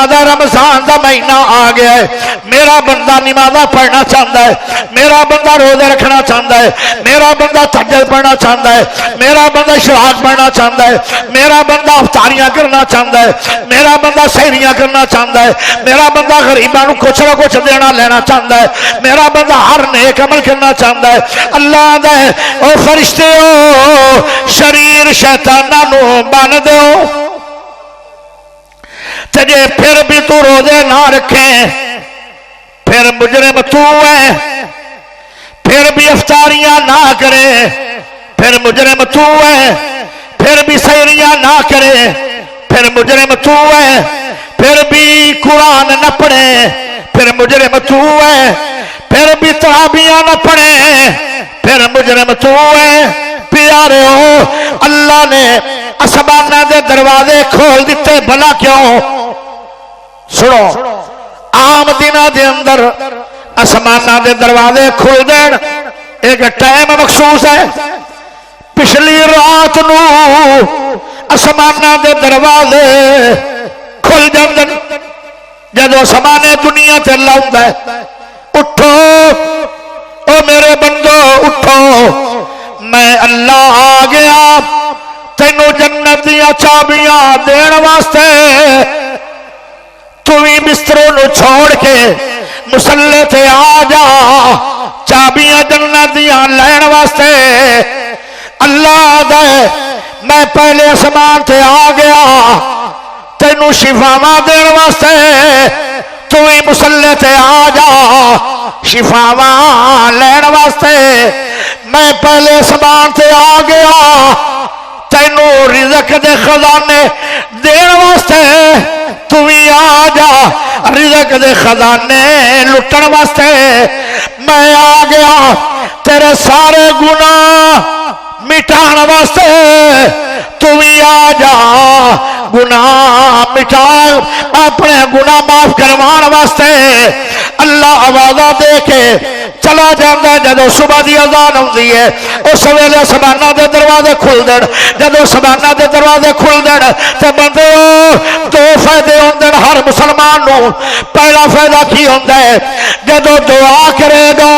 اللہ دا رمضان دا مہینہ آ گیا ہے، میرا بندہ نمازاں پڑھنا چاہتا ہے، میرا بندہ روزے رکھنا چاہتا ہے، میرا بندہ تہجد پڑھنا چاہتا ہے، میرا بندہ اشراق پڑھنا چاہتا ہے، میرا بندہ افطاریاں کرنا چاہتا ہے، میرا بندہ سحریاں کرنا چاہتا ہے، میرا بندہ غریباں نو کچھ نہ کچھ دینا لینا چاہتا ہے، میرا بندہ ہر نیک عمل کرنا چاہتا ہے۔ اللہ دے او فرشتے ہو شریر شیطاناں نو بن دیو، تجھے پھر بھی تو روزے نہ رکھیں، پھر مجرم تو ہے، پھر بھی افطاریاں نہ کرے، پھر مجرم تو ہے، پھر بھی سحریاں نہ کرے، پھر مجرم تو ہے، پھر بھی قرآن نہ پڑھے، پھر مجرم تو ہے، پھر بھی تراویحاں نہ پڑھے، پھر مجرم تو ہے۔ پیارے ہو اللہ نے آسماناں دے دروازے کھول دیتے، بھلا کیوں؟ سنو، عام دنوں دے اندر آسماناں دے دروازے کھل دین، ایک ٹائم مخصوص ہے۔ پچھلی رات نو آسماناں دے دروازے کھل جاندے، جدو آسمانے دنیا تے اللہ ہوندا ہے، اٹھو او میرے بندو اٹھو، میں اللہ آ گیا تینوں جنت دیاں چابیاں دین واسطے، تو بھی بستروں نو چھوڑ کے مصلے تے آ جا، چابیاں جنت دیاں لین واسطے۔ اللہ دے میں پہلے آسمان تے آ گیا تینوں شفاواں دین واسطے، تو ہی مصلے تے آ جا شفاواں لین واسطے۔ میں پہلے آسمان تے آ گیا تینوں رزق دے خزانے دین واسطے، تو ہی آ جا رزق دے خزانے لٹن واسطے۔ میں آ گیا تیرے سارے گناہ مٹان واسطے، تو بھی آ جا گناہ مٹا اپنے گناہ معاف کروان واسطے۔ اللہ آوازہ دے کے چلا جاندہ ہے، جدو صبح دی اذان ہوندی ہے اس ویلے آسماناں دے دروازے کھل دین، جدو آسماناں دے دروازے کھل دین تے بندے دو فائدے ہوندے ہر مسلمان نو۔ پہلا فائدہ کی ہوندا ہے، جدو دعا کرے گا